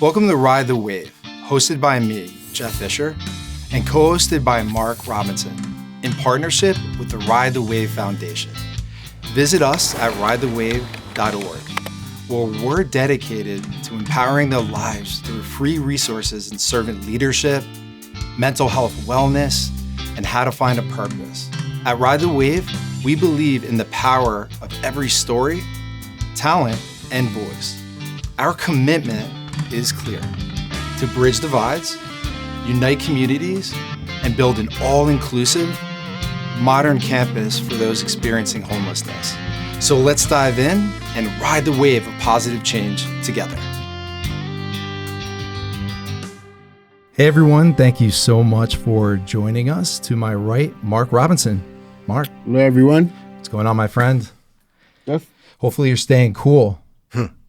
Welcome to Ride the Wave, hosted by me, Jeff Fisher, and co-hosted by Mark Robinson, in partnership with the Ride the Wave Foundation. Visit us at ridethewave.org, where we're dedicated to empowering their lives through free resources in servant leadership, mental health wellness, and how to find a purpose. At Ride the Wave, we believe in the power of every story, talent, and voice. Our commitment is clear: to bridge divides, unite communities, and build an all-inclusive, modern campus for those experiencing homelessness. So let's dive in and ride the wave of positive change together. Hey everyone, thank you so much for joining us. To my right, Mark Robinson. Mark. Hello everyone. What's going on, my friend? Jeff. Hopefully you're staying cool.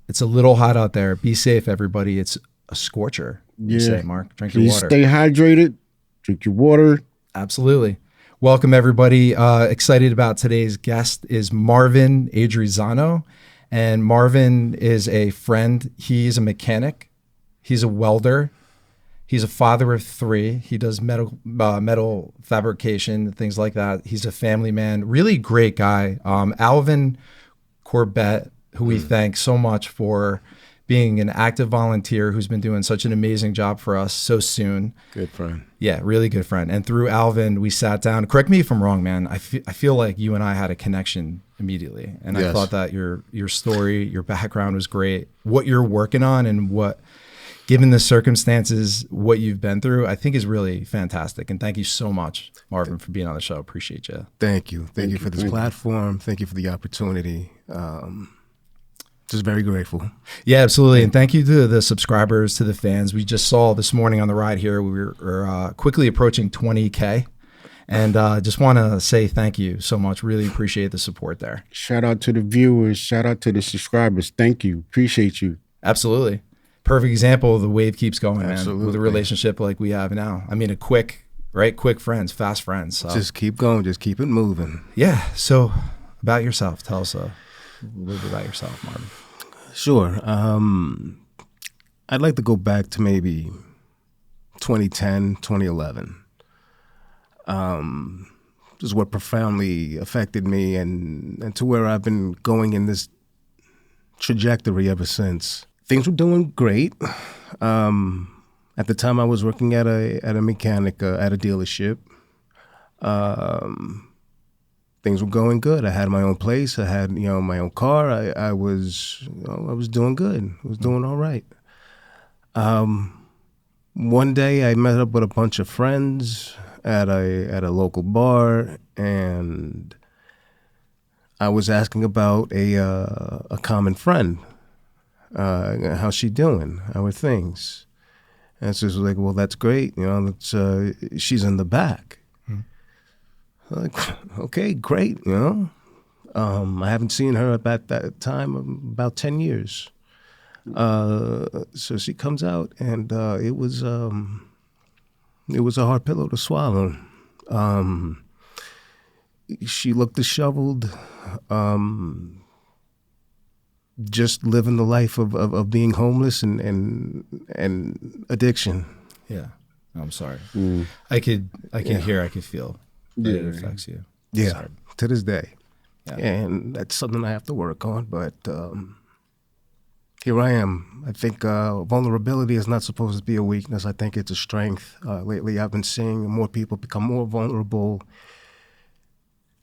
It's a little hot out there. Be safe, everybody. It's a scorcher. You say, Mark. Drink your water. Please stay hydrated. Drink your water. Absolutely. Welcome, everybody. Excited about today's guest is Marvin Adriano. And Marvin is a friend. He's a mechanic. He's a welder. He's a father of 3. He does metal fabrication, things like that. He's a family man. Really great guy. Alvin Corbett, who we thank so much for being an active volunteer who's been doing such an amazing job for us so soon. Good friend. Yeah, really good friend. And through Alvin, we sat down. Correct me if I'm wrong, man. I feel like you and I had a connection immediately. And yes. I thought that your story, your background was great. What you're working on and what, given the circumstances, what you've been through, I think is really fantastic. And thank you so much, Marvin, for being on the show. Appreciate you. Thank you. Thank you for this platform. Thank you for the opportunity. Just very grateful. Yeah, absolutely. And thank you to the subscribers, to the fans. We just saw this morning on the ride here, we were quickly approaching 20K. And just want to say thank you so much. Really appreciate the support there. Shout out to the viewers. Shout out to the subscribers. Thank you. Appreciate you. Absolutely. Perfect example of the wave keeps going, Absolutely. Man, with a relationship like we have now. I mean, quick friends, fast friends. So. Just keep going. Just keep it moving. Yeah. So about yourself, tell us a little bit about yourself, Marvin. Sure. I'd like to go back to maybe 2010, 2011. This is what profoundly affected me and to where I've been going in this trajectory ever since. Things were doing great. At the time I was working at a mechanic at a dealership. Things were going good. I had my own place. I had, my own car. I was doing good. I was doing all right. One day I met up with a bunch of friends at a local bar, and I was asking about a common friend. How's she doing? How are things? And so she was like, well, that's great. She's in the back. Like, okay, great, I haven't seen her at that time about 10 years. So she comes out, and it was a hard pillow to swallow. She looked disheveled, just living the life of being homeless and addiction. Yeah, I'm sorry. I can hear, I can feel. That it affects you. Yeah, sorry. To this day. Yeah. And that's something I have to work on, but here I am. I think vulnerability is not supposed to be a weakness. I think it's a strength. Lately I've been seeing more people become more vulnerable.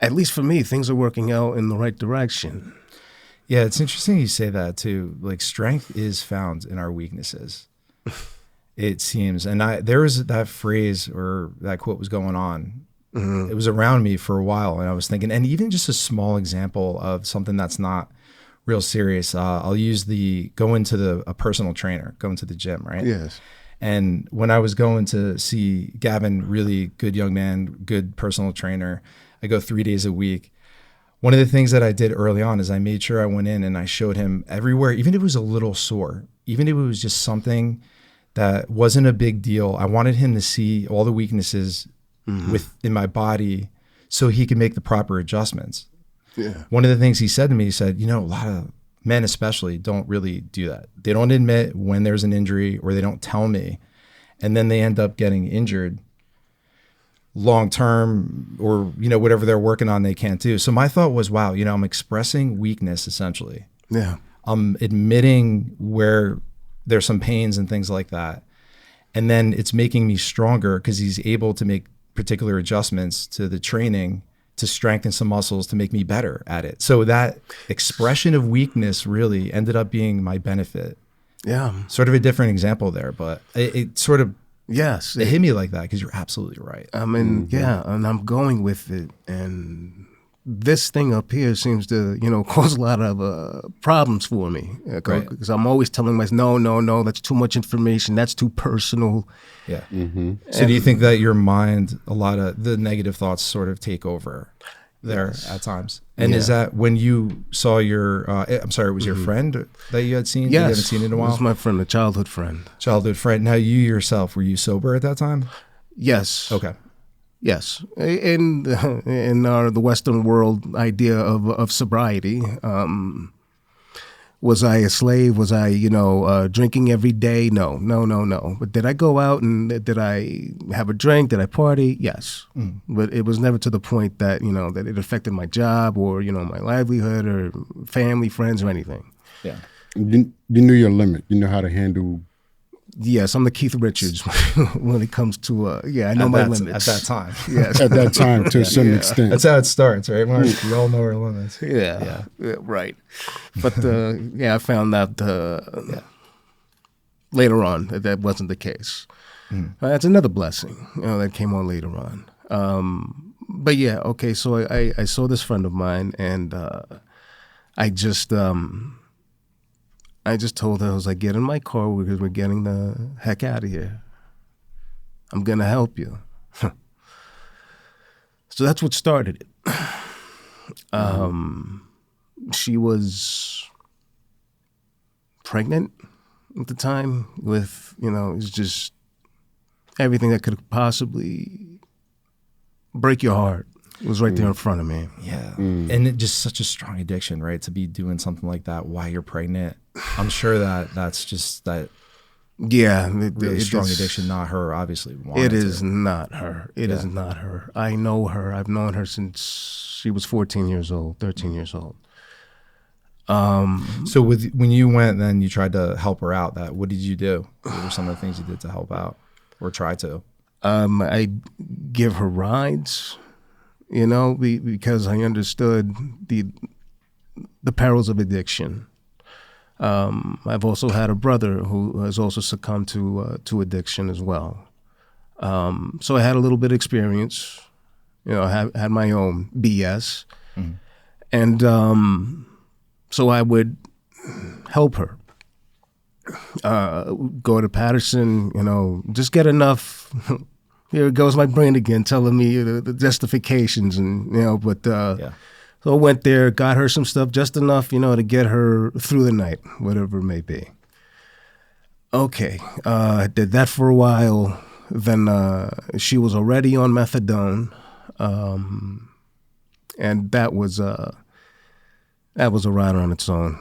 At least for me, things are working out in the right direction. Yeah, it's interesting you say that too. Like, strength is found in our weaknesses. It seems. And there was that phrase or that quote was going on. Mm-hmm. It was around me for a while, and I was thinking, and even just a small example of something that's not real serious. I'll use going to a personal trainer, going to the gym, right? Yes. And when I was going to see Gavin, really good young man, good personal trainer, I go 3 days a week. One of the things that I did early on is I made sure I went in and I showed him everywhere, even if it was a little sore, even if it was just something that wasn't a big deal. I wanted him to see all the weaknesses within my body so he could make the proper adjustments. Yeah. One of the things he said to me, he said, a lot of men especially, don't really do that. They don't admit when there's an injury, or they don't tell me. And then they end up getting injured long term, or, whatever they're working on, they can't do. So my thought was, wow, I'm expressing weakness essentially. Yeah. I'm admitting where there's some pains and things like that. And then it's making me stronger because he's able to make particular adjustments to the training to strengthen some muscles to make me better at it. So that expression of weakness really ended up being my benefit. Yeah. Sort of a different example there, but it sort of, yes, it hit me like that because you're absolutely right. I mean, yeah, and I'm going with it. And this thing up here seems to, cause a lot of problems for me. Because I'm always telling myself, no, that's too much information. That's too personal. Yeah. So do you think that your mind, a lot of the negative thoughts sort of take over there at times? And is that when you saw your, it was your friend that you had seen? Yes. You haven't seen in a while? It was my friend, a childhood friend. Childhood friend. Now you yourself, were you sober at that time? Yes. Okay. Yes, in the Western world idea of sobriety, was I a slave? Was I drinking every day? No. But did I go out and did I have a drink? Did I party? Yes, but it was never to the point that that it affected my job or my livelihood or family, friends, or anything. Yeah, you knew your limit. You know how to handle. Yes, I'm the Keith Richards when it comes to, I know my limits. At that time. Yes. At that time, to some extent. That's how it starts, right, Mark? We all know our limits. Yeah, right. But, I found out later on that wasn't the case. That's another blessing that came on later on. But yeah, okay, so I saw this friend of mine, and I just told her, I was like, get in my car because we're getting the heck out of here. I'm going to help you. So that's what started it. She was pregnant at the time with, it was just everything that could possibly break your heart. It was right there in front of me. Yeah. And it just such a strong addiction, right? To be doing something like that while you're pregnant. I'm sure that's just that really strong addiction, not her, obviously. It is not her. It is not her. I know her. I've known her since she was 13 years old. So when you went, then you tried to help her out. What did you do? What were some of the things you did to help out or try to? I give her rides. Because I understood the perils of addiction. I've also had a brother who has also succumbed to addiction as well. So I had a little bit of experience. I had my own BS, and so I would help her. Go to Paterson. Just get enough. Here goes my brain again, telling me the justifications So I went there, got her some stuff, just enough, to get her through the night, whatever it may be. Okay, did that for a while. Then she was already on methadone, and that was a ride on its own.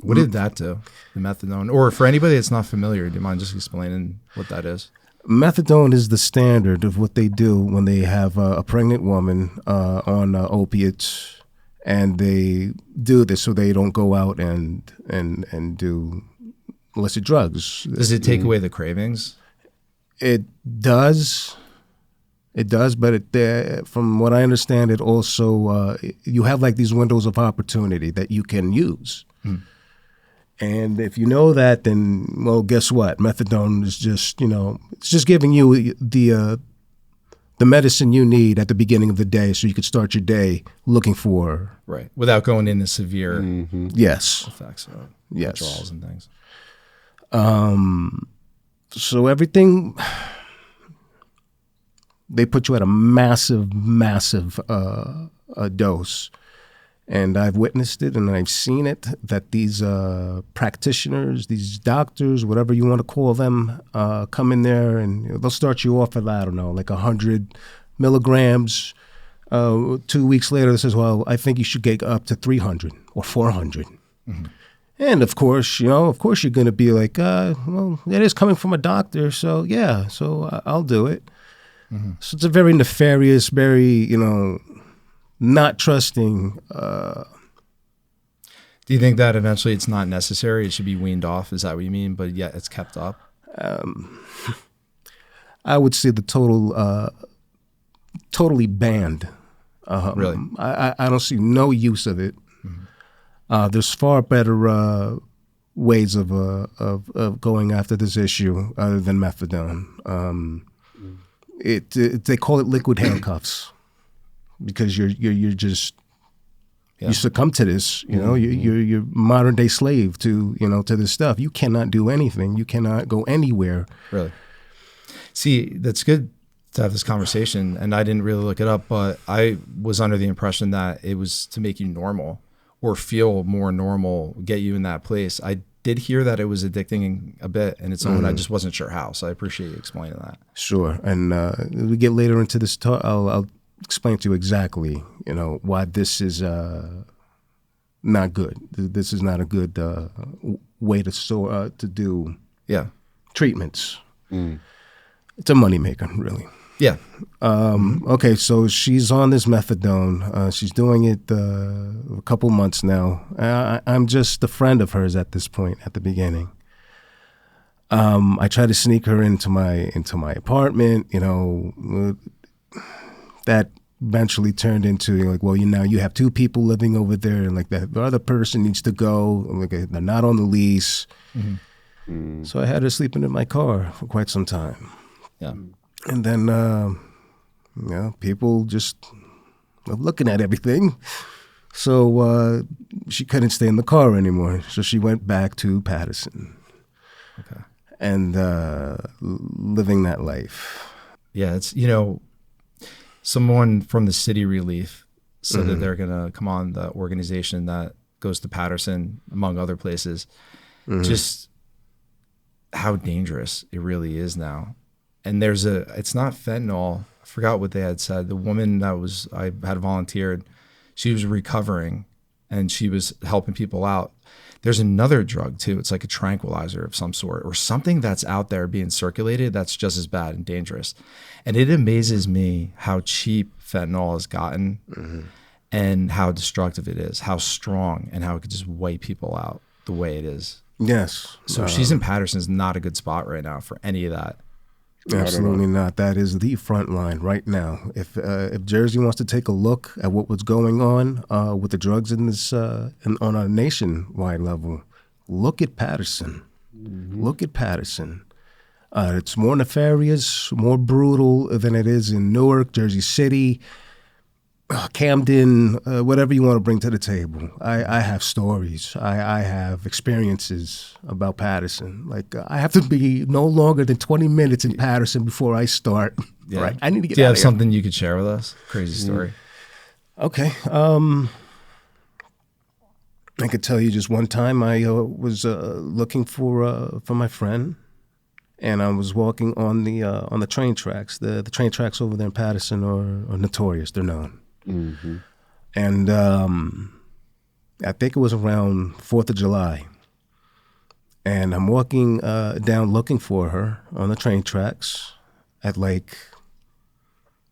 What did that do, the methadone? Or for anybody that's not familiar, do you mind just explaining what that is? Methadone is the standard of what they do when they have a pregnant woman on opiates, and they do this so they don't go out and do illicit drugs. Does it take away the cravings? It does. It does, but from what I understand, it also you have like these windows of opportunity that you can use. And if you know that, then, well, guess what? Methadone is just, it's just giving you the medicine you need at the beginning of the day so you could start your day looking for. Right. Without going into severe yes. effects of yes. withdrawals and things. So everything, they put you at a massive dose. And I've witnessed it and I've seen it, that these practitioners, these doctors, whatever you want to call them, come in there and they'll start you off at, I don't know, like 100 milligrams. 2 weeks later, they says, well, I think you should get up to 300 or 400. And of course, you're going to be like, well, that is coming from a doctor, so yeah, so I'll do it. So it's a very nefarious, very, not trusting. Do you think that eventually it's not necessary? It should be weaned off? Is that what you mean? But yet it's kept up? I would say the totally banned. Really? I don't see no use of it. There's far better ways of going after this issue other than methadone. They call it liquid handcuffs because you're just you succumb to this. You're modern day slave to to this stuff. You cannot do anything. You cannot go anywhere. Really? See, that's good to have this conversation, and I didn't really look it up, but I was under the impression that it was to make you normal or feel more normal, get you in that place. I did hear that it was addicting a bit, and it's I just wasn't sure how, so I appreciate you explaining that. Sure, and as we get later into this talk, I'll explain to you exactly, why this is not good. This is not a good way to do treatments. It's a moneymaker, really. Yeah. Okay, so she's on this methadone. She's doing it a couple months now. I'm just a friend of hers at this point, at the beginning. I try to sneak her into my apartment. That eventually turned into like, well, you have two people living over there, and like the other person needs to go. Like they're not on the lease. So I had her sleeping in my car for quite some time. Yeah. And then, people just were looking at everything. So she couldn't stay in the car anymore. So she went back to Paterson. Okay. And living that life. Yeah, it's, someone from the City Relief said that they're going to come on the organization that goes to Paterson, among other places. Just how dangerous it really is now. And it's not fentanyl. I forgot what they had said. The woman I had volunteered, she was recovering and she was helping people out. There's another drug too. It's like a tranquilizer of some sort or something that's out there being circulated that's just as bad and dangerous. And it amazes me how cheap fentanyl has gotten and how destructive it is, how strong and how it could just wipe people out the way it is. Yes. So she's in Paterson's not a good spot right now for any of that. Absolutely not. That is the front line right now. If Jersey wants to take a look at what was going on with the drugs in this on a nationwide level, look at Paterson. Look at Paterson. It's more nefarious, more brutal than it is in Newark, Jersey City, Camden, whatever you want to bring to the table. I have stories. I have experiences about Paterson. Like I have to be no longer than 20 minutes in Paterson before I start. Yeah. Right? I need to get Do you out have of here. something you could share with us? Crazy story. Okay. I could tell you just one time I was looking for my friend, and I was walking on the train tracks. The train tracks over there in Paterson are notorious. They're known. And I think it was around 4th of July. And I'm walking down looking for her on the train tracks at like,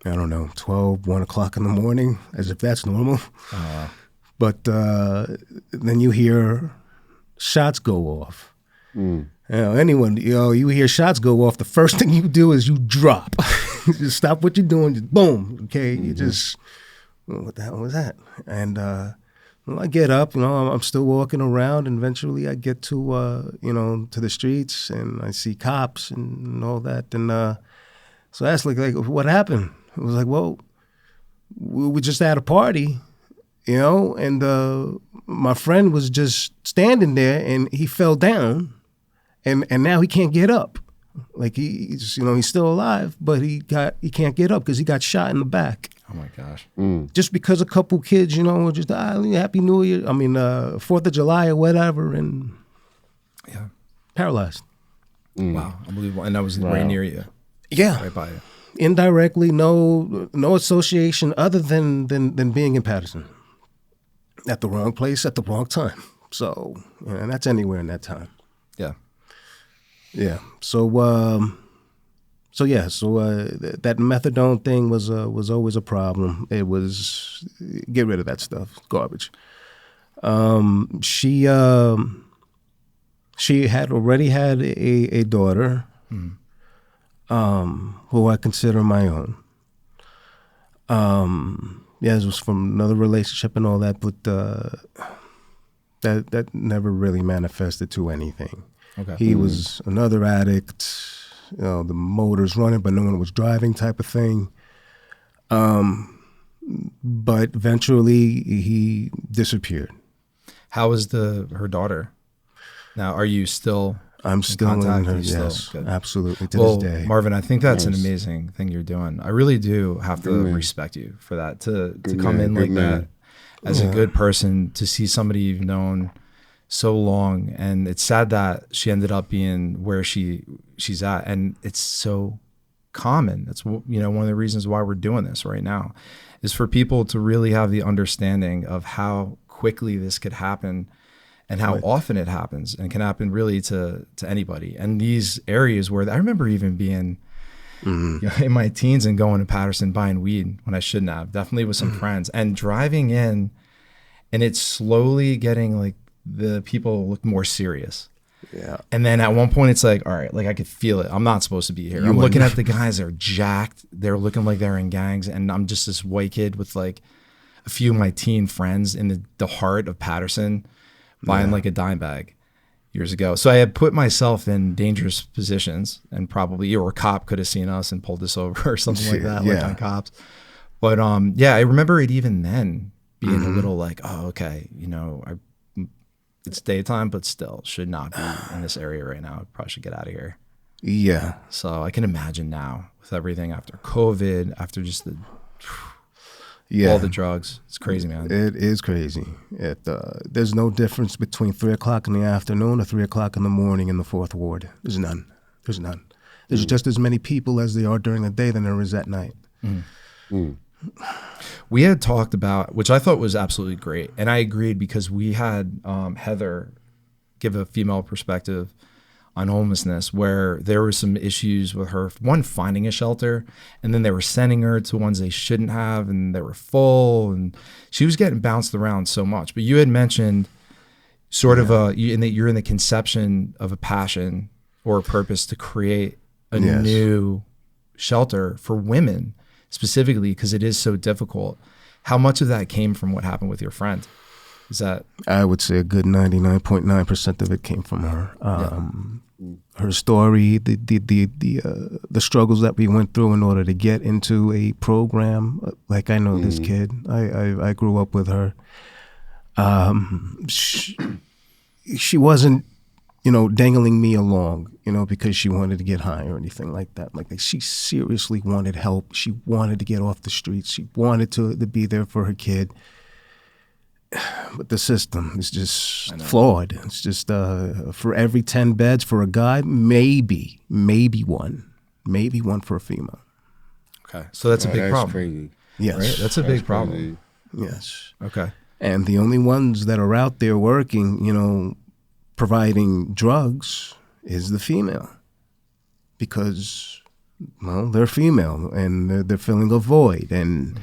I don't know, 12, 1 o'clock in the morning, as if that's normal. But then you hear shots go off. You hear shots go off, the first thing you do is you drop. You just stop what you're doing, just boom, okay? You just... what the hell was that? And I get up, I'm still walking around, and eventually I get to to the streets, and I see cops and all that. And so I asked, like, what happened? It was like, well, we were just at a party, and my friend was just standing there, and he fell down, and now he can't get up. Like he's still alive, but he can't get up because he got shot in the back. Oh my gosh! Just because a couple kids, were just Happy New Year. 4th of July or whatever, and paralyzed. Wow, unbelievable! And that was right near you. Yeah, right by you. Indirectly, no association other than being in Paterson. At the wrong place at the wrong time. So, and that's anywhere in that time. Yeah. Yeah. So, that methadone thing was always a problem. It was, get rid of that stuff, garbage. She had already had a daughter, who I consider my own. This was from another relationship and all that, but that never really manifested to anything. Okay. He was another addict, the motor's running, but no one was driving type of thing. But eventually he disappeared. How is her daughter? Now, are you still I'm still in contact? her, Are you still- yes, Good. absolutely, to Well, this day. Marvin, I think that's an Nice. amazing thing you're doing. I really do have to Good man. respect you for that, to Good come man, in good like man. that as a Yeah. good person, to see somebody you've known so long. And it's sad that she ended up being where she's at. And it's so common. That's, one of the reasons why we're doing this right now, is for people to really have the understanding of how quickly this could happen and how often it happens, and can happen really to anybody. And these areas where I remember even being in my teens and going to Paterson buying weed when I shouldn't have, definitely with some friends, and driving in, and it's slowly getting like the people look more serious. Yeah. And then at one point it's like, all right, like I could feel it. I'm not supposed to be here. I'm looking at the guys that are jacked. They're looking like they're in gangs. And I'm just this white kid with like a few of my teen friends in the heart of Paterson buying like a dime bag years ago. So I had put myself in dangerous positions, and probably, or a cop could have seen us and pulled us over or something like that, like on cops. But I remember it even then being a little like, oh, okay, it's daytime, but still should not be in this area right now. I probably should get out of here. Yeah. So I can imagine now with everything after COVID, after just all the drugs. It's crazy, man. It is crazy. There's no difference between 3 o'clock in the afternoon or 3 o'clock in the morning in the Fourth Ward. There's none. There's just as many people as there are during the day than there is at night. We had talked about, which I thought was absolutely great, and I agreed, because we had Heather give a female perspective on homelessness, where there were some issues with her, one, finding a shelter, and then they were sending her to ones they shouldn't have, and they were full, and she was getting bounced around so much. But you had mentioned sort of you're in the conception of a passion or a purpose to create a new shelter for women specifically, because it is so difficult. How much of that came from what happened with your friend? Is that? I would say a good 99.9% of it came from her. Her story, the struggles that we went through in order to get into a program. Like, I know this kid. I grew up with her. She wasn't, dangling me along, because she wanted to get high or anything like that. Like, she seriously wanted help. She wanted to get off the streets. She wanted to be there for her kid. But the system is just flawed. It's just for every 10 beds for a guy, maybe one for a female. Okay, so that's a big problem. Crazy. Yes, Right? That's a big problem. Crazy. yes. Okay. And the only ones that are out there working, providing drugs is the female, because, well, they're female and they're filling a void, and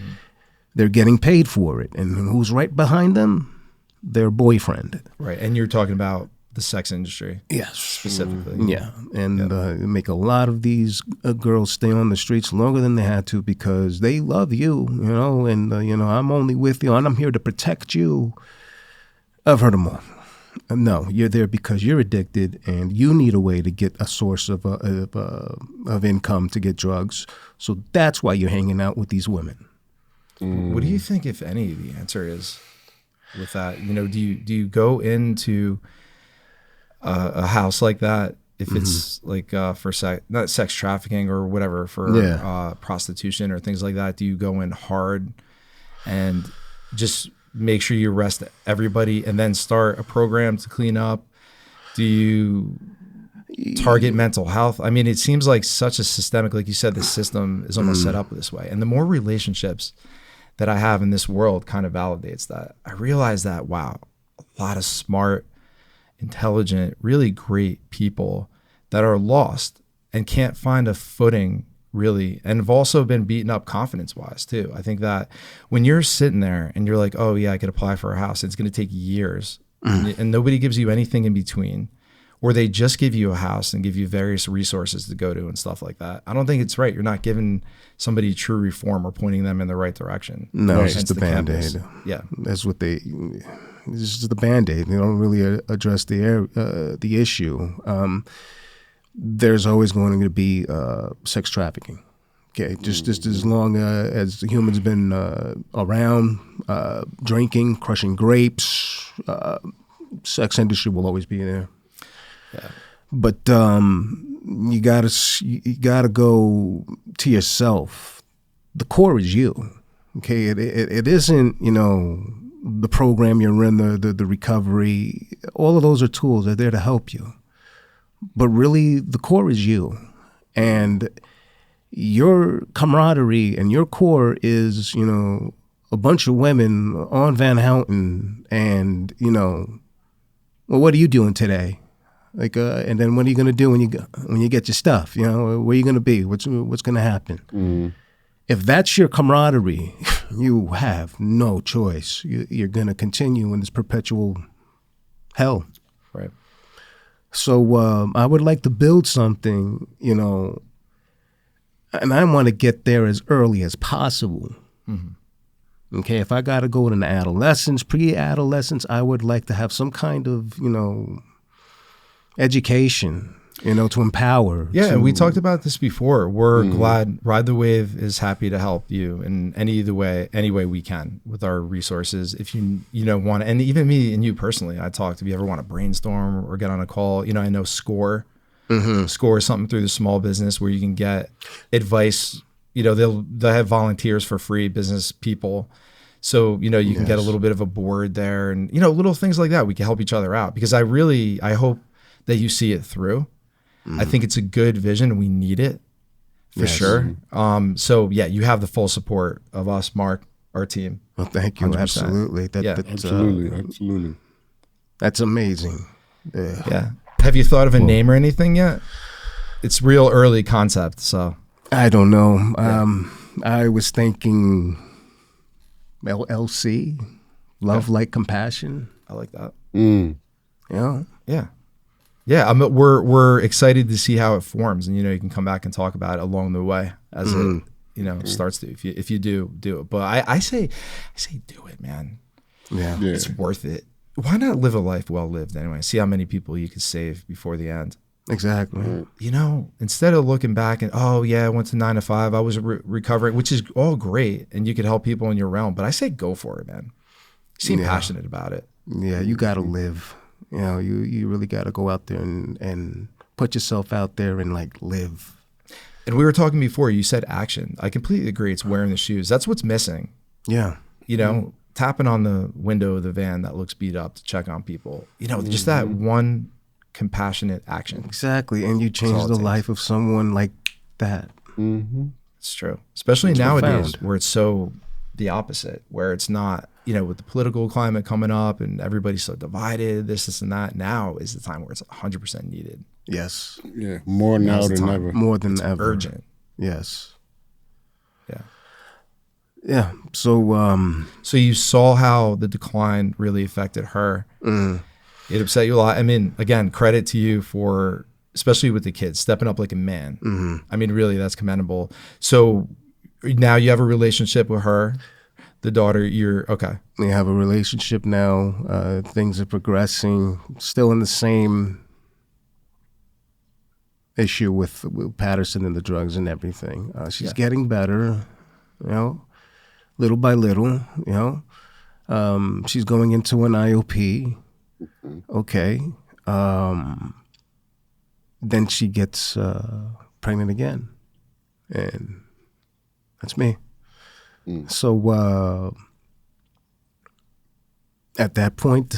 they're getting paid for it. And who's right behind them? Their boyfriend. Right, and you're talking about the sex industry. Yes. Specifically. Yeah. And make a lot of these girls stay on the streets longer than they had to, because they love you, and, I'm only with you and I'm here to protect you. I've heard them all. No, you're there because you're addicted and you need a way to get a source of income to get drugs. So that's why you're hanging out with these women. What do you think, if any, the answer is with that? Do you go into a house like that if it's like for not sex trafficking or whatever, for prostitution or things like that? Do you go in hard and just make sure you arrest everybody and then start a program to clean up? Do you target mental health? I mean, it seems like such a systemic, like you said, the system is almost set up this way. And the more relationships that I have in this world kind of validates that. I realize that, wow, a a lot of smart, intelligent, really great people that are lost and can't find a footing really, and have also been beaten up confidence-wise too. I think that when you're sitting there and you're like, oh yeah, I could apply for a house, it's going to take years, and nobody gives you anything in between, or they just give you a house and give you various resources to go to and stuff like that. I don't think it's right. You're not giving somebody true reform or pointing them in the right direction. No, it's just the Band-Aid. Yeah. That's what this is the Band-Aid. They don't really address the issue. There's always going to be sex trafficking. Okay, just as long as the humans been around, drinking, crushing grapes, sex industry will always be there. Yeah. But you gotta go to yourself. The core is you. Okay, it isn't the program you're in, the recovery. All of those are tools. They're there to help you. But really, the core is you, and your camaraderie and your core is a bunch of women on Van Houten, and well, what are you doing today? Like, and then what are you going to do when you get your stuff? Where are you going to be? What's going to happen? Mm. If that's your camaraderie, you have no choice. You're going to continue in this perpetual hell. Right. So I would like to build something, and I want to get there as early as possible. Mm-hmm. Okay, if I got to go to adolescence, pre-adolescence, I would like to have some kind of, education, to empower. Yeah, and we talked about this before. We're glad Ride the Wave is happy to help you in any way we can with our resources. If you want, and even me and you personally, I talked. If you ever want to brainstorm or get on a call, I know SCORE. Mm-hmm. SCORE is something through the small business where you can get advice. They'll have volunteers for free, business people. So, you can get a little bit of a board there, and little things like that. We can help each other out, because I hope that you see it through. I think it's a good vision. We need it for sure. So yeah, you have the full support of us, Mark, our team. Well, thank you. 100%. Absolutely. Absolutely. That's amazing. Yeah. Have you thought of a name or anything yet? It's real early concept. So I don't know. I was thinking LLC, Love, Like, Compassion. I like that. Yeah. Yeah, we're excited to see how it forms, and you can come back and talk about it along the way as it starts to. If you do it, but I say do it, man. Yeah, it's worth it. Why not live a life well lived anyway? See how many people you could save before the end. Exactly. Instead of looking back and I went to 9 to 5, I was recovering, which is all great, and you could help people in your realm. But I say go for it, man. You seem passionate about it. Yeah, you got to live. You really got to go out there and put yourself out there and live. And we were talking before, you said action. I completely agree. It's wearing the shoes. That's what's missing. Yeah. Tapping on the window of the van that looks beat up to check on people. Just that one compassionate action. Exactly. And you change the life of someone like that. Mm-hmm. It's true. Especially nowadays where it's so the opposite, where it's not, with the political climate coming up and everybody's so divided, this and that. Now is the time where it's 100% needed. Yes. Yeah. More now than ever. More than ever. Urgent. Yes. Yeah. Yeah. So, so you saw how the decline really affected her. It upset you a lot. I mean, again, credit to you for, especially with the kids, stepping up like a man. Mm-hmm. I mean, really, that's commendable. So now you have a relationship with her. The daughter, you're okay. We have a relationship now. Things are progressing. Still in the same issue with Paterson and the drugs and everything. She's getting better, little by little. She's going into an IOP. Okay. Then she gets pregnant again, and that's me. So at that point,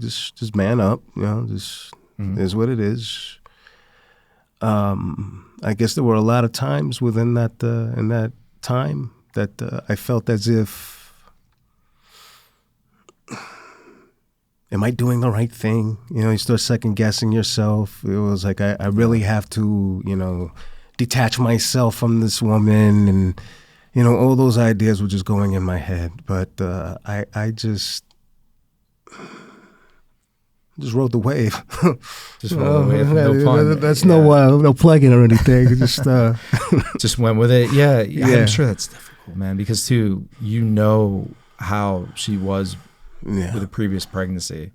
just man up. Just is what it is. I guess there were a lot of times within that in that time that I felt as if am I doing the right thing? You start second guessing yourself. It was like, I really have to, detach myself from this woman, and, all those ideas were just going in my head. But I just rode the wave. Just rode the wave. No pun. That's no plugging or anything. Just went with it. Yeah. I'm sure that's difficult, man, because too, how she was with a previous pregnancy.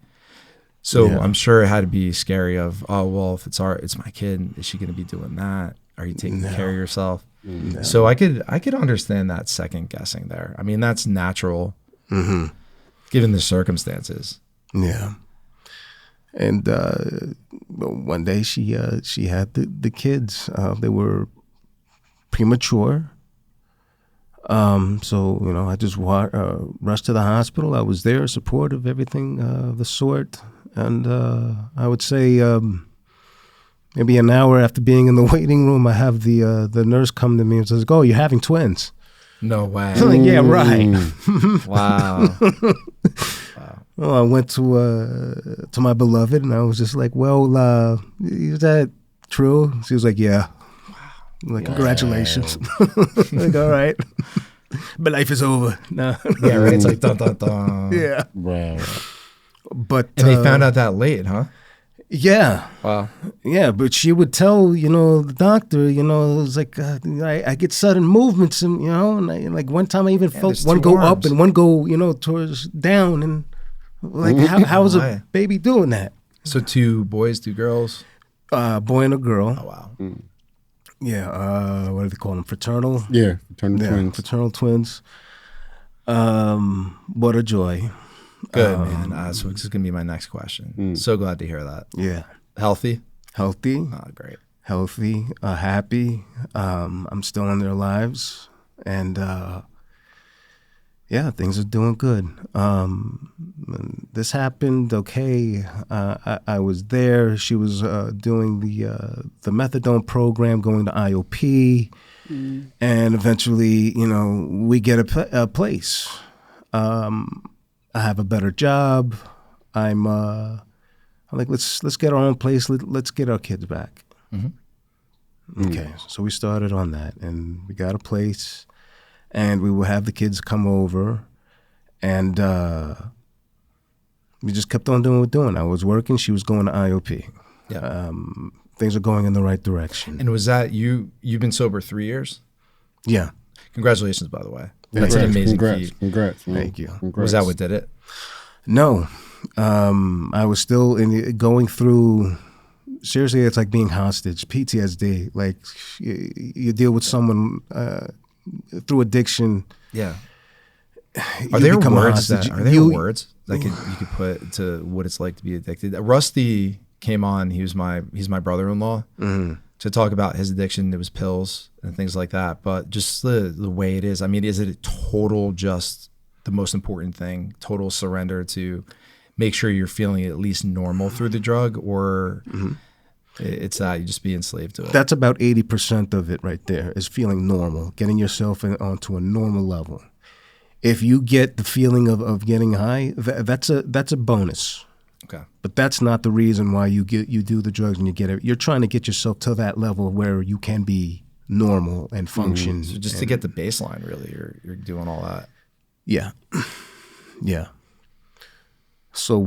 So I'm sure it had to be scary of, oh, well, if it's my kid, is she going to be doing that? Are you taking care of yourself? No. So I could understand that second guessing there. I mean, that's natural given the circumstances. Yeah. And one day she had the kids. They were premature. So, I just rushed to the hospital. I was there, supportive, everything of the sort. And I would say maybe an hour after being in the waiting room, I have the nurse come to me and says, "Oh, you're having twins." No way. I'm like, yeah, right. Wow. Well, I went to my beloved, and I was just like, "Well, is that true?" She was like, "Yeah." I'm like, congratulations. Like, all right. But life is over. No. Yeah, right. It's like dun dun dun. Yeah. Wow. But and they found out that late, huh? Yeah. Wow. Yeah, but she would tell, the doctor, it was like I get sudden movements, and and I, like one time I even felt one go up and one go, towards down, and like how's a baby doing that? So 2 boys, 2 girls? Boy and a girl. Oh wow. Yeah, what do they call them? Fraternal? Yeah, fraternal twins. Fraternal twins. What a joy. Good, man. So this is going to be my next question. So glad to hear that. Yeah. Healthy? Healthy. Oh, great. Healthy, happy. I'm still in their lives. And, things are doing good. This happened, okay. I was there. She was doing the Methadone program, going to IOP. And eventually, we get a place. I have a better job. I'm like, let's get our own place. Let's get our kids back. Okay, so we started on that, and we got a place, and we will have the kids come over, and we just kept on doing what we're doing. I was working. She was going to IOP. Yeah. Things are going in the right direction. And was that you've been sober 3 years? Yeah. Congratulations, by the way. That's an amazing feat. Congrats. Man. Thank you. Congrats. Was that what did it? No. I was still going through, seriously, it's like being hostage, PTSD. Like you deal with someone through addiction. Yeah. Are there words that you could put to what it's like to be addicted? Rusty came on. He's my brother-in-law. To talk about his addiction. It was pills and things like that. But just the way it is. I mean, is it a total, just the most important thing, total surrender to make sure you're feeling at least normal through the drug, or it's that you just be enslaved to it? That's about 80% of it right there, is feeling normal, getting yourself onto a normal level. If you get the feeling of getting high, that's a bonus. Okay. But that's not the reason why you do the drugs and you get it. You're trying to get yourself to that level where you can be normal and function. So just to get the baseline, really, you're doing all that. Yeah. Yeah. So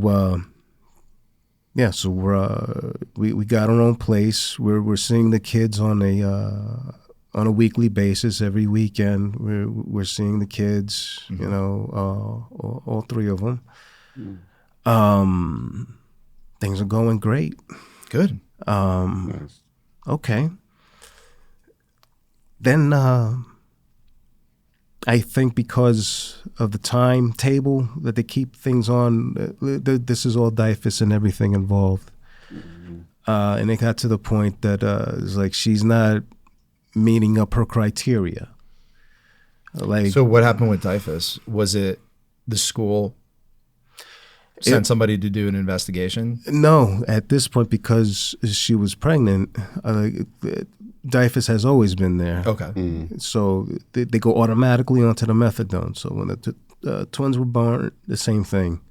we got our own place. We're seeing the kids on a weekly basis. Every weekend we're seeing the kids. All 3 of them. Things are going great. Good. Nice. Okay. Then I think because of the timetable that they keep things on, this is all DIFUS and everything involved. And it got to the point that it's like she's not meeting up her criteria. So what happened with DIFUS? Was it the school sent somebody to do an investigation? No, at this point, because she was pregnant, DIFUS has always been there. Okay. So they go automatically onto the methadone. So when the twins were born, the same thing.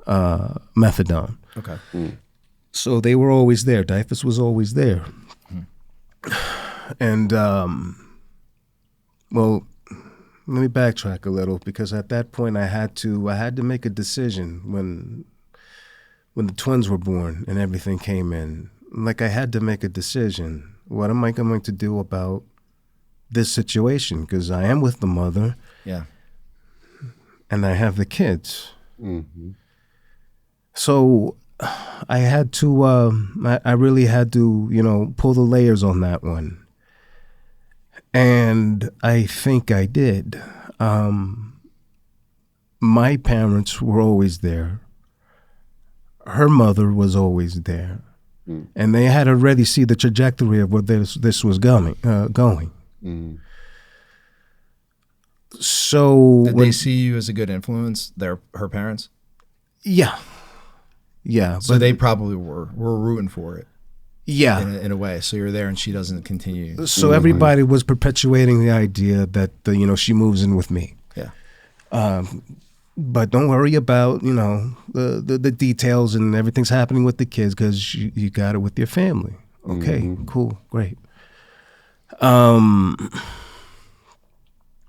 methadone. Okay. So they were always there. DYFS was always there. And, well, let me backtrack a little, because at that point I had to make a decision when the twins were born and everything came in. Like, I had to make a decision. What am I going to do about this situation? Because I am with the mother. Yeah. And I have the kids. So I had to, I really had to, pull the layers on that one. And I think I did. My parents were always there. Her mother was always there. And they had already seen the trajectory of where this was going. So did they see you as a good influence? Her parents? Yeah. So but they probably were rooting for it. Yeah. In a way. So you're there and she doesn't continue. So everybody was perpetuating the idea that, she moves in with me. Yeah. But don't worry about, the details and everything's happening with the kids, because you got it with your family. Okay, cool, great.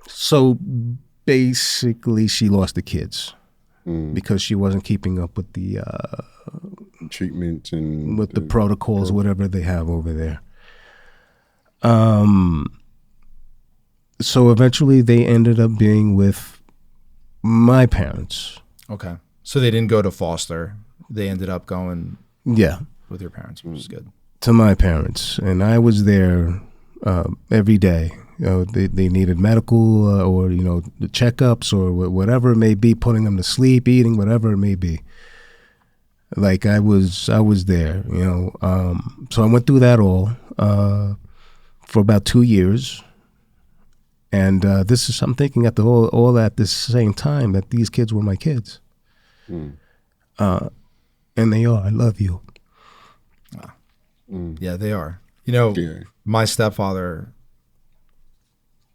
So basically she lost the kids because she wasn't keeping up with the treatments and with the protocols, whatever they have over there. So eventually they ended up being with my parents. Okay. So they didn't go to foster. They ended up going with your parents, which is good. To my parents. And I was there every day. They needed medical or, the checkups or whatever it may be, putting them to sleep, eating, whatever it may be. Like I was there, So I went through that all for about 2 years. And I'm thinking at all at the same time that these kids were my kids. And they are. I love you. Yeah, they are. My stepfather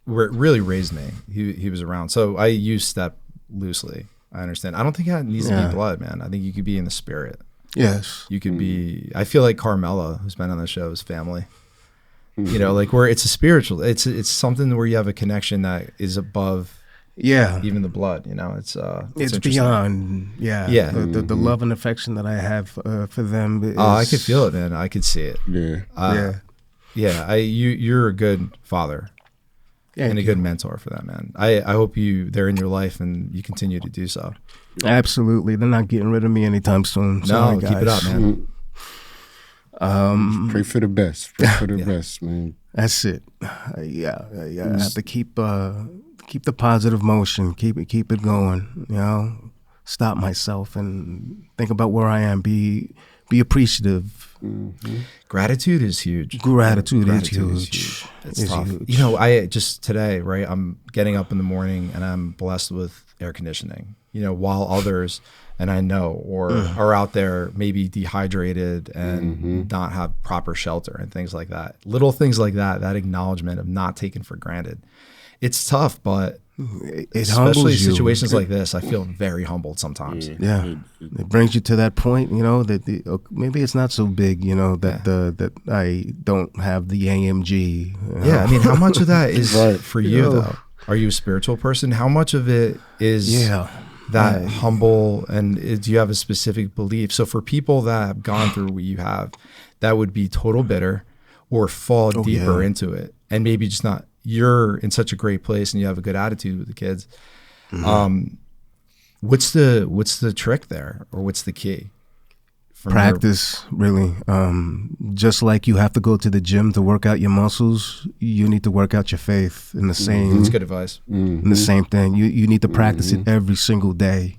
really raised me. He was around. So I use step loosely. I understand. I don't think it needs to be blood, man. I think you could be in the spirit. Yes. You could be, I feel like Carmela, who's been on the show, is family. Like where it's a spiritual, it's something where you have a connection that is above even the blood, it's beyond, the love and affection that I have for them is, I could feel it, man. I could see it. You're a good father and a good mentor for them, man. I hope they're in your life and you continue to do so. Absolutely. They're not getting rid of me anytime soon. Sorry, keep it up, man. Pray for the best. Pray for the best, man. That's it. I have to keep the positive motion. Keep it going. Stop myself and think about where I am. Be appreciative. Gratitude is huge. Gratitude is huge. It's tough. Huge. I just today, right? I'm getting up in the morning and I'm blessed with air conditioning. While others, and I know, or are out there maybe dehydrated and not have proper shelter and things like that. Little things like that acknowledgement of not taken for granted. It's tough, but especially situations like this, I feel very humbled sometimes. Yeah. It brings you to that point, that maybe it's not so big, that I don't have the AMG. Yeah, I mean, how much of that is for you, though? Are you a spiritual person? How much of it is that humble, and do you have a specific belief? So for people that have gone through what you have, that would be total bitter or fall deeper into it, and maybe just not, you're in such a great place and you have a good attitude with the kids. What's the trick there, or what's the key? Practice, really. Just like you have to go to the gym to work out your muscles, you need to work out your faith in the same. That's good advice. In the same thing. You need to practice it every single day.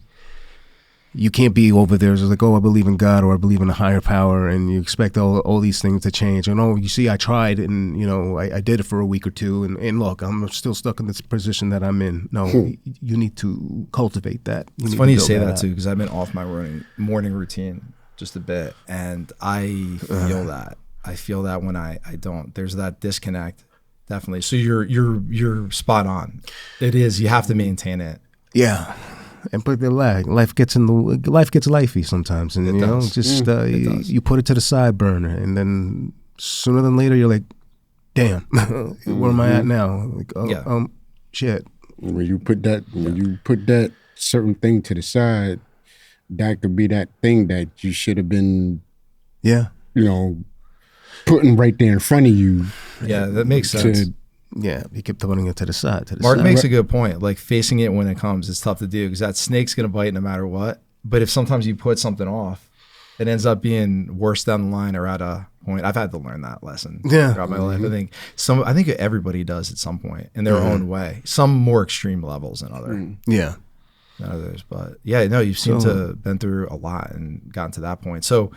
You can't be over there just like, I believe in God, or I believe in a higher power, and you expect all these things to change. And you see, I tried, and I did it for a week or two, and look, I'm still stuck in this position that I'm in. No, you need to cultivate that. It's funny you say that too, because I've been off my morning routine just a bit, and I feel that. I feel that when I don't. There's that disconnect, definitely. So you're spot on. It is. You have to maintain it. Yeah. but life gets lifey sometimes, and you put it to the side burner, and then sooner than later you're like, damn, where am I at now? Like, shit. When you put that certain thing to the side, that could be that thing that you should have been, putting right there in front of you. Yeah, that makes sense. You keep putting it to the side. Mark makes a good point. Like, facing it when it comes is tough to do because that snake's going to bite no matter what. But if sometimes you put something off, it ends up being worse down the line or at a point. I've had to learn that lesson throughout my life. I think everybody does at some point in their own way. Some more extreme levels than others. But you seem to have been through a lot and gotten to that point. So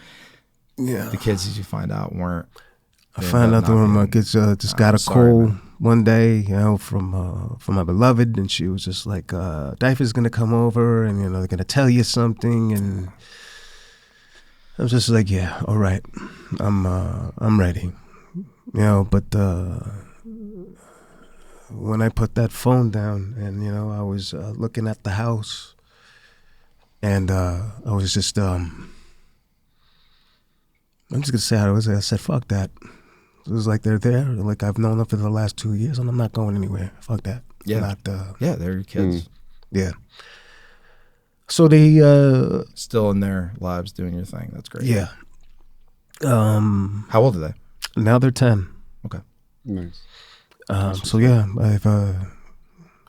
the kids, as you find out, weren't. I find out that one of my kids just got a call one day, from my beloved, and she was just like, "Diaper's gonna come over, and they're gonna tell you something." And I was just like, "Yeah, all right, I'm ready," But when I put that phone down, and I was looking at the house, and I was just, I'm just gonna say how it was. I said, "Fuck that." It was like they're there. Like, I've known them for the last 2 years, and I'm not going anywhere. Fuck that. Yeah. They're your kids. Yeah. So they still in their lives doing your thing. That's great. Yeah. How old are they? Now they're 10. Okay. Nice. So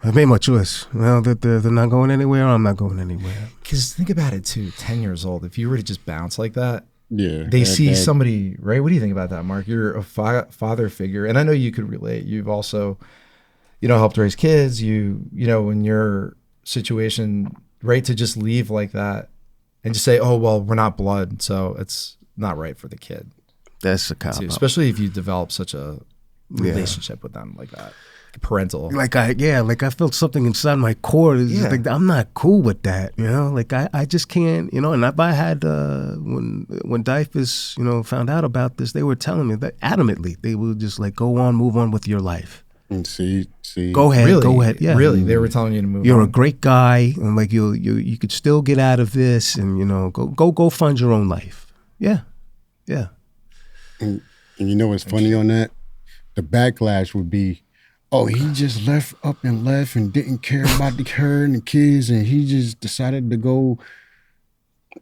I've made my choice. Well, that they're not going anywhere. I'm not going anywhere. Because think about it too. 10 years old. If you were to just bounce like that. Yeah, they see somebody, right? What do you think about that, Mark? You're a father figure, and I know you could relate. You've also, helped raise kids. In your situation, right, to just leave like that and just say, "Oh, well, we're not blood, so it's not right for the kid." That's a cop-out. Especially if you develop such a relationship with them like that. Parental, I felt something inside my core. Like, I'm not cool with that, Like, I just can't, And if I had when Diapers, found out about this, they were telling me that adamantly they would just like, move on with your life. And see, go ahead, yeah. Really, they were telling you to move. You're on. a great guy, and like you could still get out of this, and go find your own life. Yeah. And what's funny on that? The backlash would be, oh, he just left and didn't care about her and the kids, and he just decided to go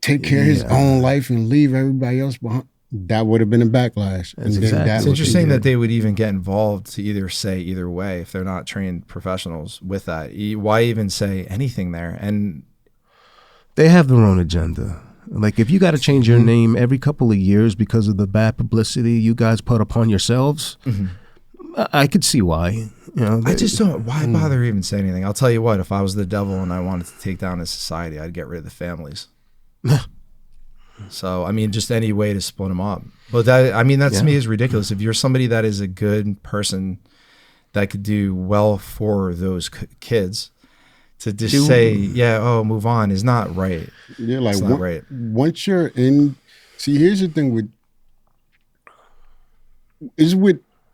take care of his own life and leave everybody else behind. That would have been a backlash. It's interesting that they would even get involved to either say either way if they're not trained professionals with that. Why even say anything there? And they have their own agenda. Like, if you got to change your name every couple of years because of the bad publicity you guys put upon yourselves, I could see why. I just don't. Why bother even saying anything? I'll tell you what. If I was the devil and I wanted to take down a society, I'd get rid of the families. So, just any way to split them up. But that to me is ridiculous. If you're somebody that is a good person that could do well for those kids, to just say, move on is not right. Yeah, like, it's not right. Once you're in, see, here's the thing with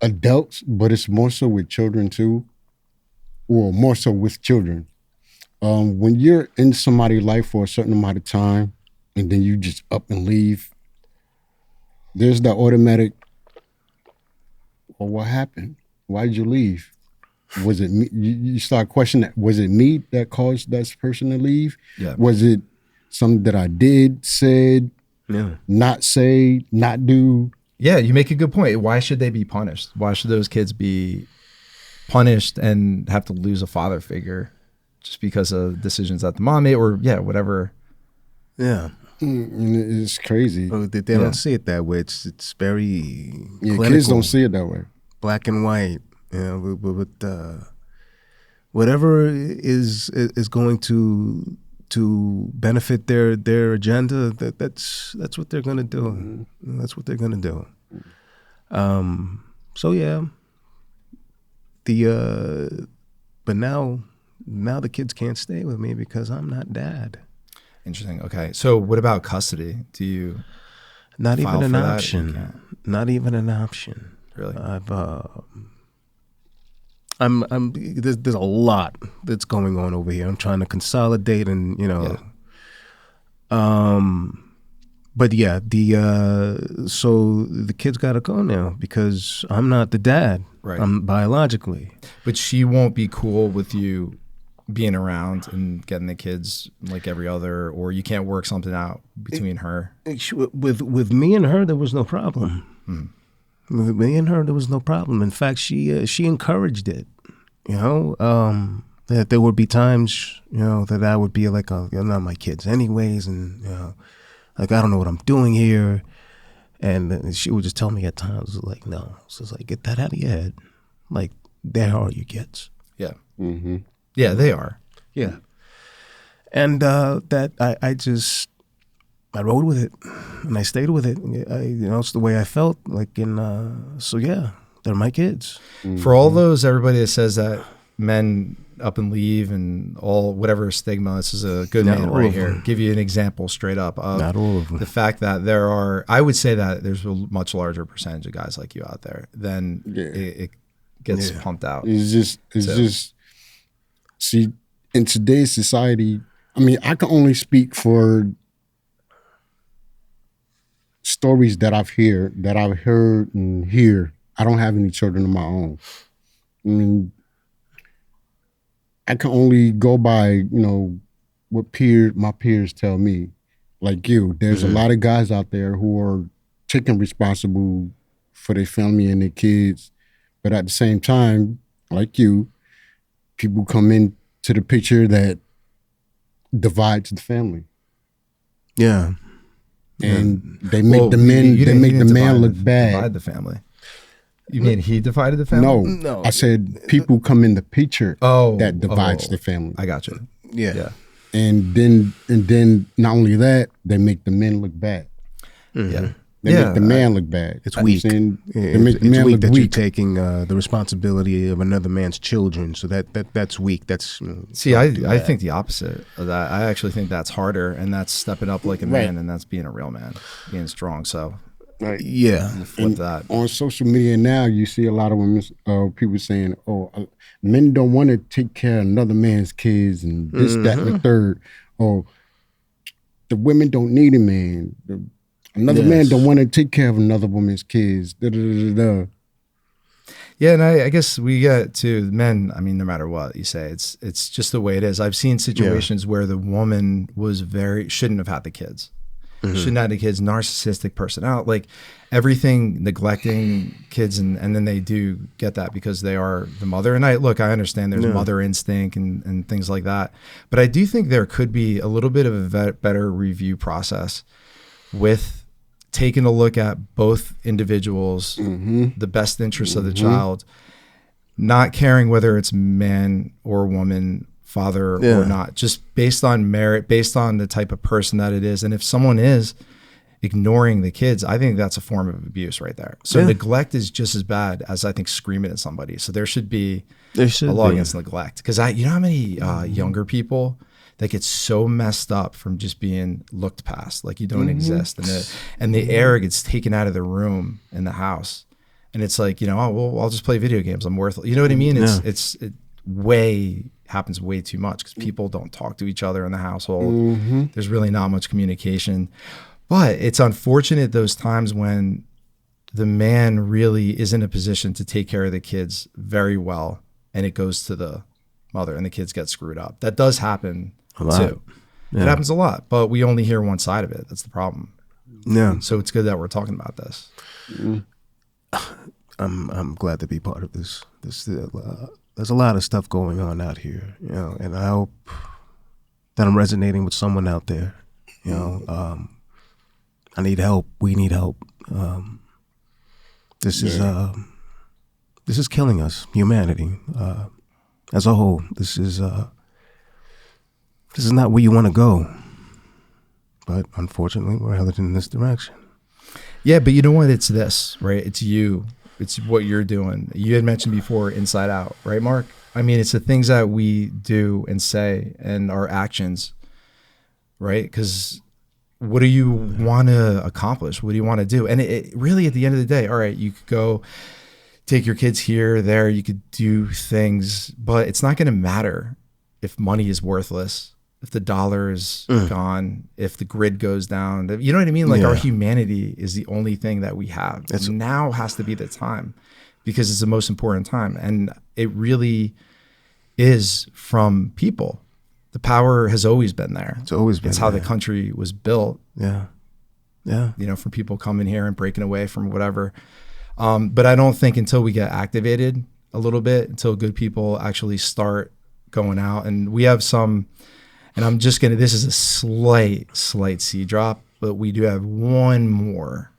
adults, but it's more so with children too, or more so with children. When you're in somebody's life for a certain amount of time and then you just up and leave, there's that automatic, well, what happened? Why did you leave? Was it me? You start questioning that. Was it me that caused that person to leave? Yeah. Was it something that I did, said, not say, not do? Yeah, you make a good point. Why should they be punished? Why should those kids be punished and have to lose a father figure just because of decisions that the mom made or whatever? Yeah. It's crazy. Well, they don't see it that way. It's very clinical. Kids don't see it that way. Black and white. With whatever is going to benefit their agenda, that's what they're gonna do. That's what they're gonna do. But now the kids can't stay with me because I'm not dad. Interesting. Okay. So what about custody? Do you not file even an for that? option? Not even an option. Really? there's a lot that's going on over here. I'm trying to consolidate and, but yeah, so the kid's got to go now because I'm not the dad. Right. I'm biologically. But she won't be cool with you being around and getting the kids like every other, or you can't work something out between her. With me and her, there was no problem. Mm-hmm. With me and her, there was no problem. In fact, she encouraged it. That there would be times, that I would be like, you're not my kids anyways, and like I don't know what I'm doing here, and she would just tell me at times like, no, so it's like, get that out of your head, like there are your kids. Yeah. Mm-hmm. Yeah, they are. Yeah. And that I rode with it and I stayed with it. It's the way I felt like so yeah, they're my kids. Mm-hmm. For all those, everybody that says that men up and leave and all whatever stigma, this is a good man right here. Give you an example straight up of not all of them. The fact that I would say that there's a much larger percentage of guys like you out there than it gets pumped out. It's just, see, in today's society, I mean, I can only speak for stories that I've heard and hear. I don't have any children of my own. I mean, I can only go by, what my peers tell me. Like you, there's a lot of guys out there who are taking responsible for their family and their kids. But at the same time, like you, people come into the picture that divides the family. Yeah. And they make the man look bad. Divide the family. You mean he divided the family? No. I said people come in the picture that divides the family. I got you. Yeah. And then not only that, they make the men look bad. Mm-hmm. Yeah. They make the man look bad. It's weak. They make the it's man weak look that weak. you're taking the responsibility of another man's children. So that's weak. That's see, I think the opposite of that. I actually think that's harder, and that's stepping up like a man, and that's being a real man, being strong. So. Right. Yeah. Flip that. On social media now, you see a lot of women, people saying, men don't want to take care of another man's kids and this, that, and the third. Or the women don't need a man. Another man don't want to take care of another woman's kids. Da, da, da, da, da. Yeah, and I guess we get to men, I mean, no matter what you say, it's just the way it is. I've seen situations where the woman shouldn't have had the kids. Mm-hmm. Shouldn't have the kids, narcissistic personality, like everything, neglecting kids, and then they do get that because they are the mother. And I understand there's mother instinct and things like that, but I do think there could be a little bit of a better review process with taking a look at both individuals, the best interests of the child, not caring whether it's man or woman, father or not, just based on merit, based on the type of person that it is. And if someone is ignoring the kids, I think that's a form of abuse right there. So neglect is just as bad as I think screaming at somebody. So there should be a law against neglect. Because you know how many younger people that get so messed up from just being looked past, like you don't exist, and the air gets taken out of the room in the house, and it's like, I'll just play video games. I'm worthless. You know what I mean? It happens way too much because people don't talk to each other in the household. There's really not much communication, but it's unfortunate those times when the man really is in a position to take care of the kids very well, and it goes to the mother and the kids get screwed up. That does happen too. It happens a lot, but we only hear one side of it. That's the problem. Yeah. So it's good that we're talking about this. I'm glad to be part of this. There's a lot of stuff going on out here, and I hope that I'm resonating with someone out there. I need help. We need help. This is killing us, humanity, as a whole. This is not where you want to go, but unfortunately, we're headed in this direction. Yeah, but you know what? It's this, right? It's you. It's what you're doing. You had mentioned before Inside Out, right, Mark? I mean, it's the things that we do and say and our actions, right? Because what do you want to accomplish? What do you want to do? And it really, at the end of the day, all right, you could go take your kids here, there, you could do things, but it's not going to matter if money is worthless, if the dollar is gone, if the grid goes down. You know what I mean? Like our humanity is the only thing that we have. Now has to be the time, because it's the most important time. And it really is from people. The power has always been there. It's always been It's how the country was built. Yeah. Yeah. You know, from people coming here and breaking away from whatever. But I don't think until we get activated a little bit, until good people actually start going out, and we have some, and I'm just going to, this is a slight seed drop, but we do have one more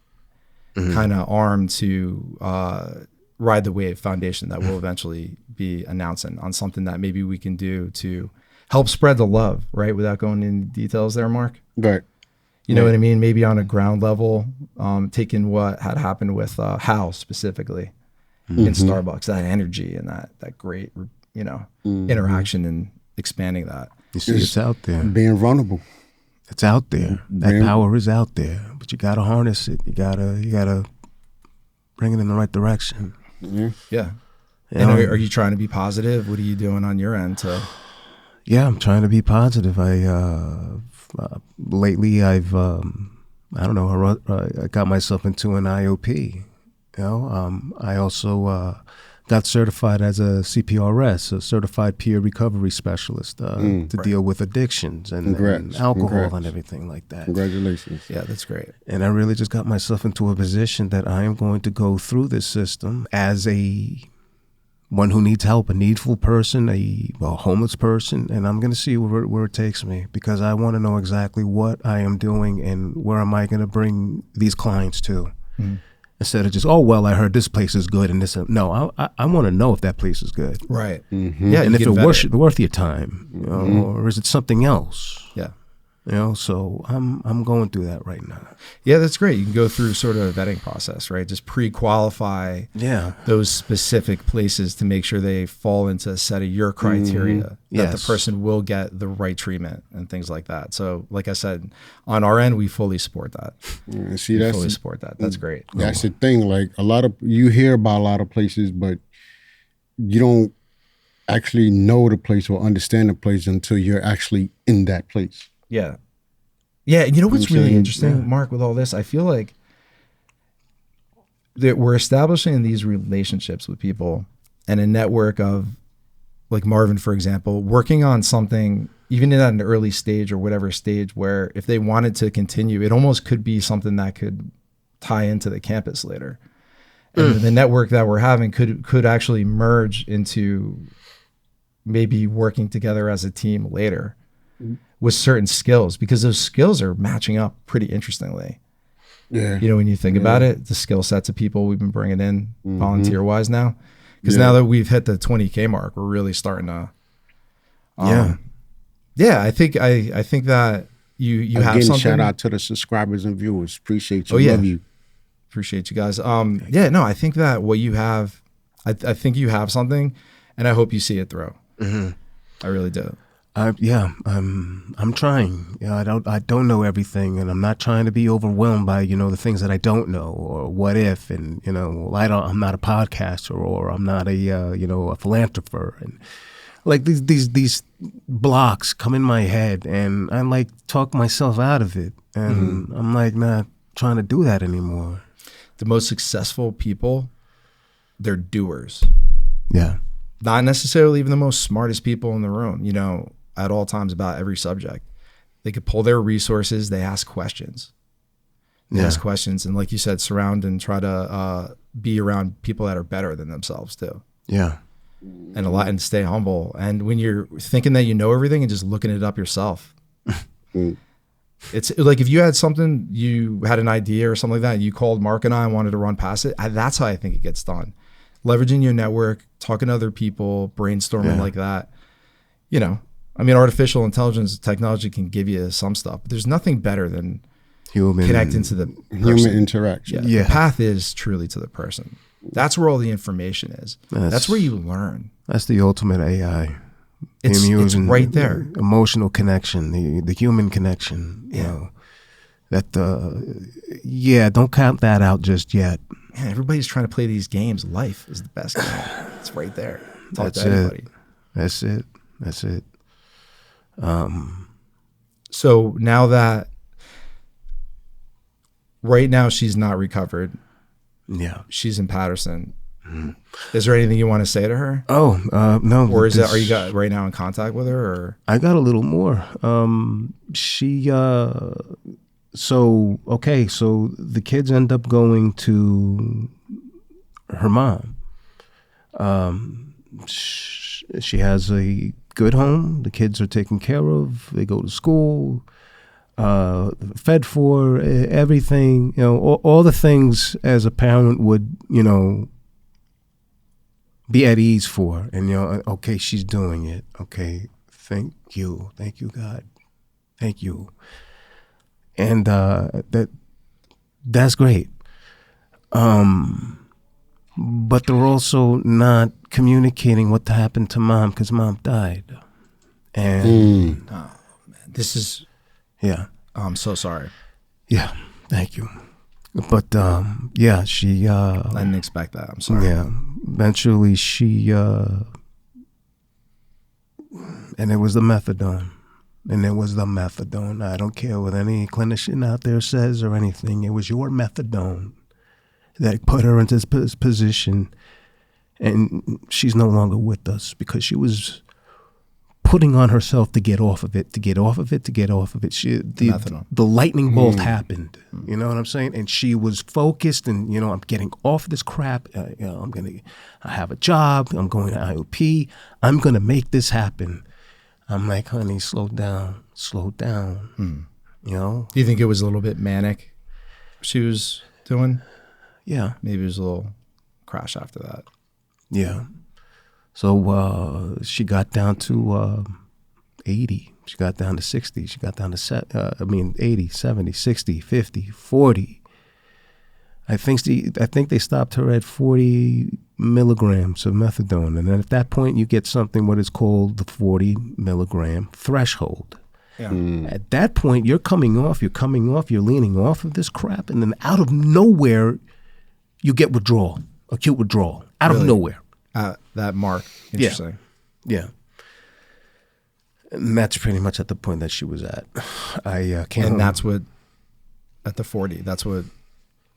kind of arm to Ride the Wave Foundation that will eventually be announcing on something that maybe we can do to help spread the love, right? Without going into details there, Mark. Right. You know what I mean? Maybe on a ground level, taking what had happened with Hal specifically in Starbucks, that energy and that great, you know, interaction, and expanding that. You see, it's out there. Being vulnerable. It's out there. That power is out there, but you gotta harness it. You gotta bring it in the right direction. Yeah. And are you trying to be positive? What are you doing on your end to? Yeah, I'm trying to be positive. Lately I've I got myself into an IOP. You know, I also got certified as a CPRS, a certified peer recovery specialist, to deal with addictions and alcohol and everything like that. Congratulations. Yeah, that's great. And I really just got myself into a position that I am going to go through this system as one who needs help, a needful person, a homeless person, and I'm going to see where it takes me, because I want to know exactly what I am doing and where am I going to bring these clients to. Instead of just, oh, well, I heard this place is good and this. No, I want to know if that place is good. Right. Yeah, and if it's worth your time, you know, or is it something else? Yeah. You know, so I'm going through that right now. Yeah, that's great. You can go through sort of a vetting process, right? Just pre-qualify those specific places to make sure they fall into a set of your criteria, that the person will get the right treatment and things like that. So like I said, on our end, we fully support that. See, that's fully support that. That's great. That's the thing. Like you hear about a lot of places, but you don't actually know the place or understand the place until you're actually in that place. Yeah. Yeah. You know what's really interesting, Mark, with all this? I feel like that we're establishing these relationships with people and a network of, like Marvin, for example, working on something, even at an early stage or whatever stage, where if they wanted to continue, it almost could be something that could tie into the campus later. And the network that we're having could actually merge into maybe working together as a team later. With certain skills, because those skills are matching up pretty interestingly. Yeah. You know, when you think about it, the skill sets of people we've been bringing in volunteer wise now, because now that we've hit the 20K mark, we're really starting to, I think that you have something. Shout out to the subscribers and viewers. Appreciate you. Love you. Appreciate you guys. I think that what you have, I think you have something, and I hope you see it through. I really do. I'm trying. I don't know everything, and I'm not trying to be overwhelmed by, you know, the things that I don't know, or what if, and, you know, I'm not a podcaster, or I'm not a a philanthropist, and like these blocks come in my head, and I like talk myself out of it, and I'm like not trying to do that anymore. The most successful people, they're doers. Yeah. Not necessarily even the most smartest people in the room, you know, at all times about every subject. They could pull their resources. They ask questions. Ask questions. And like you said, surround and try to be around people that are better than themselves too. Yeah. And stay humble. And when you're thinking that you know everything and just looking it up yourself, it's like if you had something, you had an idea or something like that, and you called Mark and I wanted to run past it, that's how I think it gets done. Leveraging your network, talking to other people, brainstorming like that. You know, I mean, artificial intelligence technology can give you some stuff, but there's nothing better than connecting to the person. Human interaction. The path is truly to the person. That's where all the information is. That's where you learn. That's the ultimate AI. It's right there. Emotional connection, the human connection. You know, don't count that out just yet. Man, everybody's trying to play these games. Life is the best game. It's right there. Talk to anybody. That's it. So now that right now she's not recovered. Yeah. She's in Paterson. Mm-hmm. Is there anything you want to say to her? Oh, no. Or are you right now in contact with her? Or? I got a little more. So the kids end up going to her mom. She has a good home. The kids are taken care of. They go to school, fed for, everything, all the things as a parent would, be at ease for. And, okay, she's doing it. Okay, thank you, God. Thank you. And that's great. But they're also not communicating what happened to mom because mom died. And oh, man. This is, yeah. I'm so sorry. Yeah, thank you. But she. I didn't expect that. I'm sorry. Yeah, eventually she. And it was the methadone. I don't care what any clinician out there says or anything. It was your methadone that put her into this position, and she's no longer with us because she was putting on herself to get off of it. The lightning bolt happened. You know what I'm saying? And she was focused, and I'm getting off this crap. I have a job. I'm going to IOP. I'm gonna make this happen. I'm like, honey, slow down. Do you think it was a little bit manic she was doing? Yeah. Maybe it was a little crash after that. Yeah. So she got down to 80. She got down to 60. She got down to 80, 70, 60, 50, 40. I think they stopped her at 40 milligrams of methadone. And then at that point, you get something what is called the 40 milligram threshold. Yeah. At that point, you're coming off, you're leaning off of this crap, and then out of nowhere, you get acute withdrawal, out of nowhere. That mark. Interesting. Yeah. And that's pretty much at the point that she was at. I can't. And that's what, at the 40, that's what.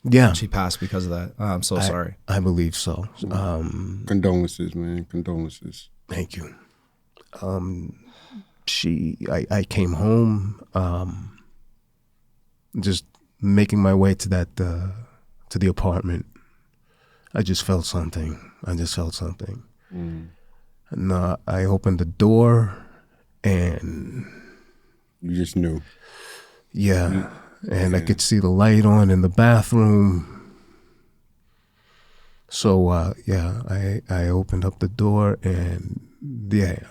Yeah. She passed because of that. Oh, I'm so sorry. I believe so. Condolences, man. Condolences. Thank you. I came home, just making my way to to the apartment. I just felt something. And I opened the door, and you just knew. Yeah. And I could see the light on in the bathroom. So, I opened up the door, and damn.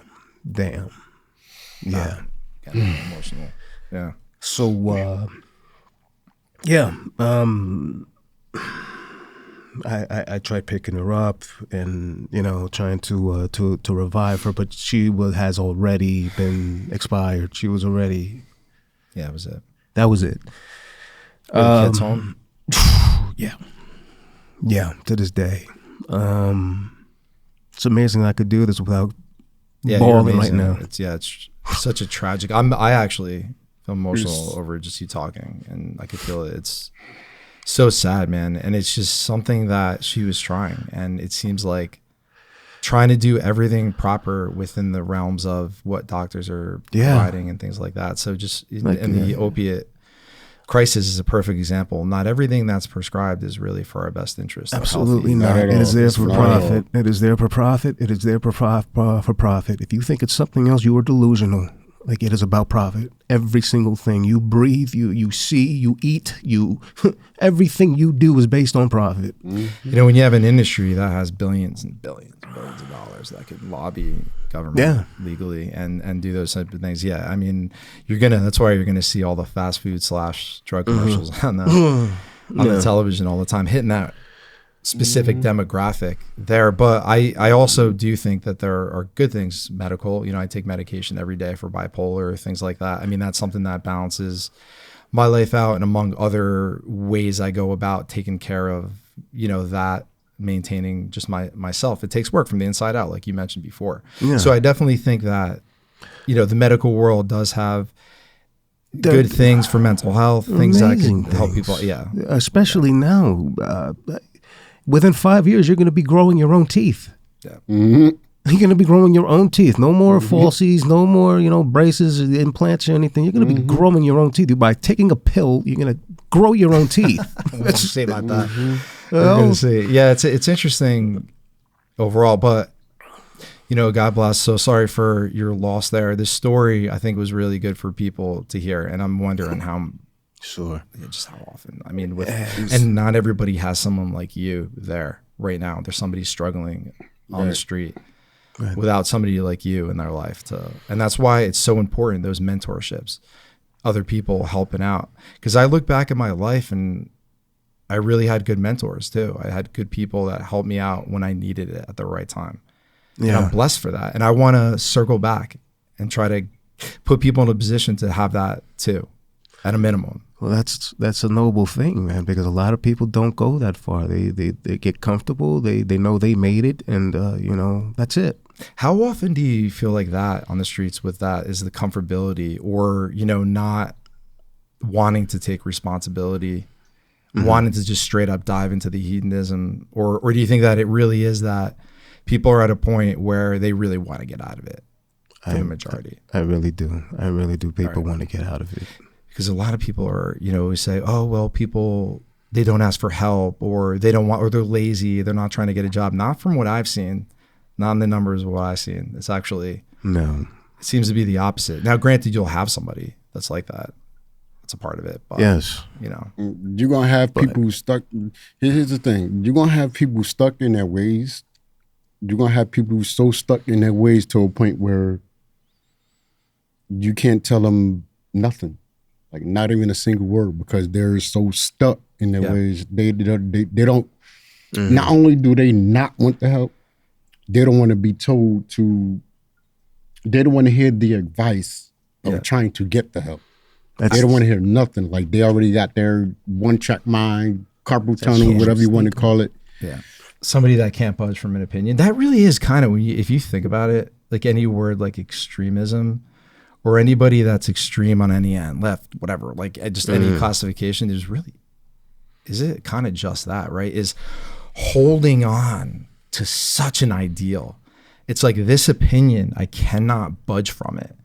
Yeah. Kind of emotional. Yeah. So, I tried picking her up and, trying to revive her, but she has already been expired. She was already. Yeah, that was it. That was it. Were the kids home? Yeah, to this day. It's amazing I could do this without bawling right now. It's such a tragic. I actually feel emotional over just you talking, and I could feel it. It's so sad, man. And it's just something that she was trying, and it seems like trying to do everything proper within the realms of what doctors are providing and things like that. So just the opiate crisis is a perfect example. Not everything that's prescribed is really for our best interest. Absolutely not. It is there for profit. It is there for profit. It is there for profit. If you think it's something else, you are delusional. Like, it is about profit. Every single thing you breathe, you see, you eat, everything you do is based on profit. Mm-hmm. When you have an industry that has billions and billions and billions of dollars that could lobby government legally and do those type of things. Yeah, I mean, that's why you're gonna see all the fast food / drug commercials on the television all the time, hitting that specific demographic there. But I also do think that there are good things medical. I take medication every day for bipolar, things like that. I mean, that's something that balances my life out, and among other ways I go about taking care of, that maintaining just myself. It takes work from the inside out, like you mentioned before. Yeah. So I definitely think that, the medical world does have good things for mental health, things that can help people. Yeah. Especially now, within 5 years, you're going to be growing your own teeth. Yeah. Mm-hmm. You're going to be growing your own teeth. No more falsies, no more, braces, implants or anything. You're going to be growing your own teeth. By taking a pill, you're going to grow your own teeth. Let's say about that. Yeah, it's interesting overall, but God bless. So sorry for your loss there. This story, I think, was really good for people to hear, and I'm wondering how. Sure. Just how often. I mean, and not everybody has someone like you there right now. There's somebody struggling on the street without somebody like you in their life and that's why it's so important, those mentorships, other people helping out. Because I look back at my life and I really had good mentors too. I had good people that helped me out when I needed it at the right time. Yeah. And I'm blessed for that. And I want to circle back and try to put people in a position to have that too, at a minimum. Well, that's a noble thing, man, because a lot of people don't go that far. They get comfortable. They know they made it, and that's it. How often do you feel like that on the streets with that is the comfortability, or not wanting to take responsibility, wanting to just straight up dive into the hedonism, or do you think that it really is that people are at a point where they really want to get out of it for the majority? I really do. People want to get out of it. Because a lot of people are, we say, oh, well, people, they don't ask for help, or they don't want, or they're lazy. They're not trying to get a job. Not from what I've seen, not in the numbers of what I've seen. It's actually, no, it seems to be the opposite. Now, granted, you'll have somebody that's like that. That's a part of it. But, yes. You're going to have people stuck. Here's the thing. You're going to have people stuck in their ways. You're going to have people so stuck in their ways to a point where you can't tell them nothing. Like not even a single word, because they're so stuck in their ways. They don't. Not only do they not want the help, they don't want to be told to. They don't want to hear the advice of trying to get the help. They don't want to hear nothing. Like they already got their one-track mind, carpal tunnel, whatever you want to call it. Yeah, somebody that can't budge from an opinion. That really is kind of, if you think about it, like any word like extremism. Or anybody that's extreme on any end, left, whatever, like just any classification, is it kind of just that, right? Is holding on to such an ideal. It's like this opinion, I cannot budge from it.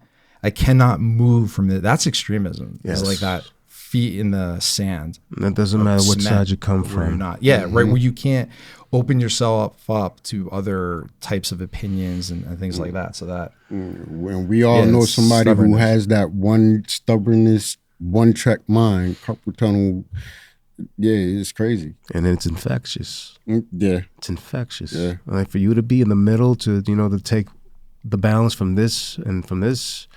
I cannot move from it. That's extremism. Yes. It's like that feet in the sand. It doesn't matter what side you come from. Not. Yeah, right, where you can't open yourself up to other types of opinions and things like that. So that when we all know somebody who has that one stubbornness, one track mind, carpal tunnel, it's crazy. And it's infectious. Yeah. It's infectious. Yeah. Like for you to be in the middle to take the balance from this and from this,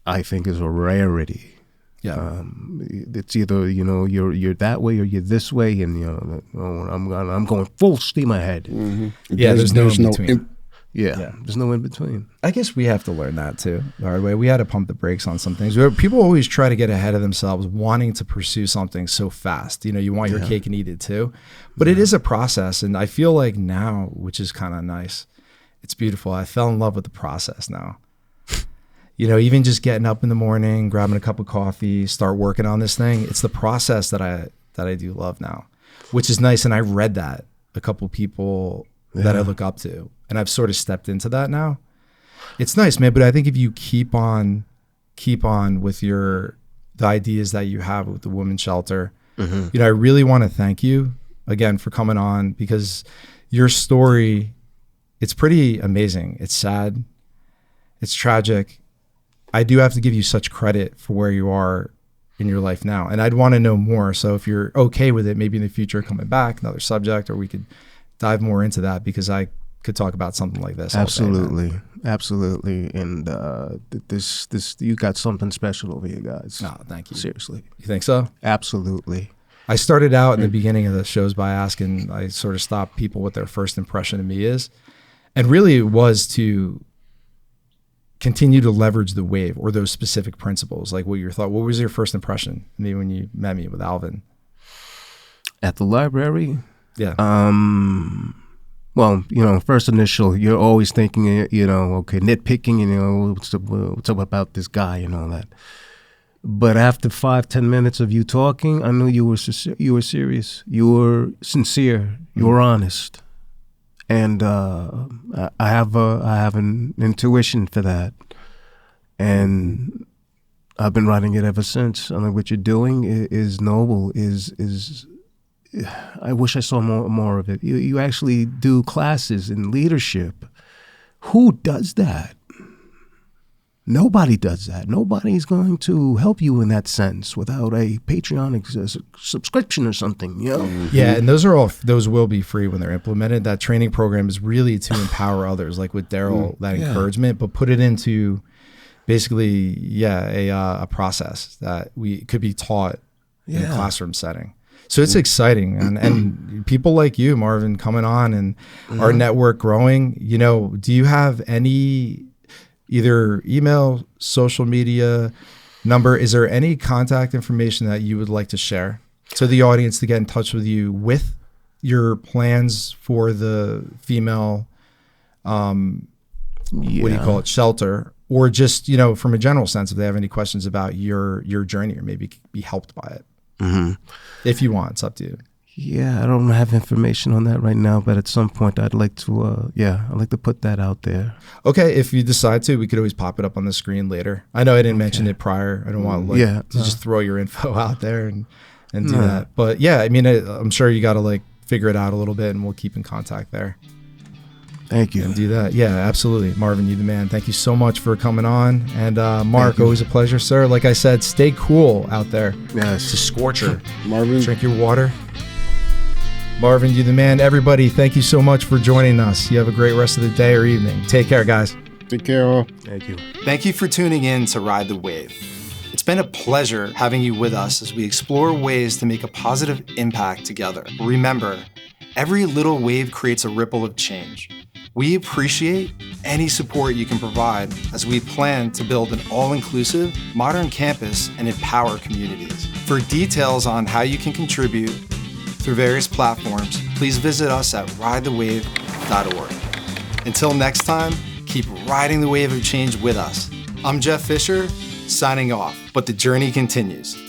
I think is a rarity. Yeah, it's either you're that way or you're this way, and I'm going full steam ahead. Mm-hmm. Yeah, there's no in between. There's no in between. I guess we have to learn that too the hard way. We had to pump the brakes on some things. People always try to get ahead of themselves, wanting to pursue something so fast. You want your cake and eat it too, but it is a process, and I feel like now, which is kind of nice, it's beautiful. I fell in love with the process now. Even just getting up in the morning, grabbing a cup of coffee, start working on this thing. It's the process that I do love now, which is nice. And I read that a couple people that I look up to, and I've sort of stepped into that now. It's nice, man. But I think if you keep on with the ideas that you have with the women's shelter, I really want to thank you again for coming on, because your story, it's pretty amazing. It's sad. It's tragic. I do have to give you such credit for where you are in your life now. And I'd want to know more. So if you're okay with it, maybe in the future coming back, another subject, or we could dive more into that, because I could talk about something like this. Absolutely. Absolutely. And this you got something special over here, guys. No, thank you. Seriously. You think so? Absolutely. I started out in the beginning of the shows by asking, I sort of stopped people what their first impression of me is. And really it was to continue to leverage the wave or those specific principles? Like what was your first impression maybe when you met me with Alvin? At the library? Yeah. Well, first initial, you're always thinking, okay, nitpicking, what's up about this guy and all that. But after 5-10 minutes of you talking, I knew you were serious, you were sincere, you were honest, and I have an intuition for that, and I've been writing it ever since. I think what you're doing is noble. I wish I saw more of it. You actually do classes in leadership. Who does that? Nobody does that. Nobody's going to help you in that sense without a Patreon subscription or something, Yeah, and those will be free when they're implemented. That training program is really to empower others, like with Daryl, that encouragement, but put it into basically, a process that could be taught in a classroom setting. So it's exciting, and people like you, Marvin, coming on and our network growing. Do you have any either email, social media number? Is there any contact information that you would like to share to the audience to get in touch with you with your plans for the female, what do you call it, shelter, or just, from a general sense, if they have any questions about your journey or maybe be helped by it? If you want, it's up to you. Yeah, I don't have information on that right now, but at some point I'd like to, I'd like to put that out there. Okay, if you decide to, we could always pop it up on the screen later. I know I didn't mention it prior. I don't want to just throw your info out there and do that. But yeah, I mean, I'm sure you got to figure it out a little bit, and we'll keep in contact there. Thank you. And do that. Yeah, absolutely. Marvin, you the man. Thank you so much for coming on. And Mark, always a pleasure, sir. Like I said, stay cool out there. Yes. It's a scorcher. Marvin. Drink your water. Marvin, you the man. Everybody, thank you so much for joining us. You have a great rest of the day or evening. Take care, guys. Take care, all. Thank you. Thank you for tuning in to Ride the Wave. It's been a pleasure having you with us as we explore ways to make a positive impact together. Remember, every little wave creates a ripple of change. We appreciate any support you can provide as we plan to build an all-inclusive, modern campus and empower communities. For details on how you can contribute through various platforms, please visit us at ridethewave.org. Until next time, keep riding the wave of change with us. I'm Jeff Fisher, signing off, but the journey continues.